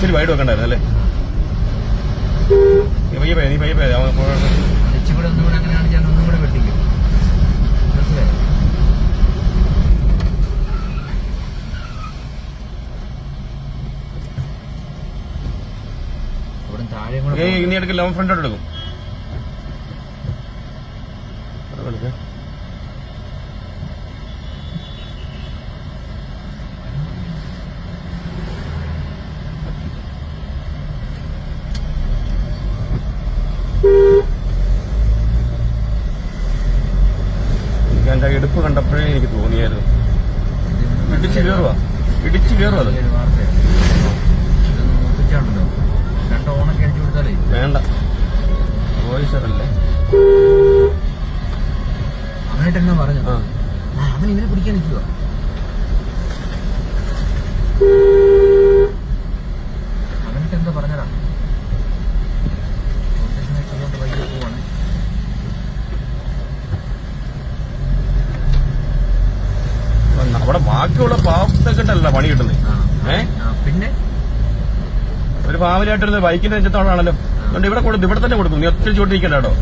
ശരി വൈഡ് വെക്കണ്ടായിരുന്നു അല്ലേ? നീ പയ്യെ ഇച്ചിരി ഒന്നുകൂടെ അങ്ങനെ കാണിച്ചാൽ ഒന്നും കൂടെ വെട്ടിക്കും. മനസ്സിലായോ? ഇവിടെ താഴെ കൂടെ നീ എടുക്കില്ല, അവൻ ഫ്രണ്ടോട്ട് എടുക്കും. എന്റെ എടുപ്പ് കണ്ടപ്പോഴേ എനിക്ക് തോന്നിയായിരുന്നു ഇടിച്ചു കയറുക അത്. രണ്ട് ഓണൊക്കെ അടിച്ചു കൊടുത്താലേ വേണ്ട, വോയിസറല്ലേ അവനായിട്ട് എന്നാ പറഞ്ഞു. അവൻ ഇവനെ പിടിക്കാൻ നിൽക്കുക. അവനായിട്ട് എന്താ പറഞ്ഞതാ? വൈകി പോവാണ്. അവിടെ ബാക്കിയുള്ള പാവത്തൊക്കെട്ടല്ല പണി കിട്ടുന്നത്. പിന്നെ ഒരു ഫാമിലിയായിട്ടിരുന്ന ബൈക്കിന്റെ നെഞ്ചത്തോടാണല്ലോ. അതുകൊണ്ട് ഇവിടെ തന്നെ കൊടുക്കും. നീ ഒത്തിരി ചോട്ടിരിക്കണ്ട കേട്ടോ.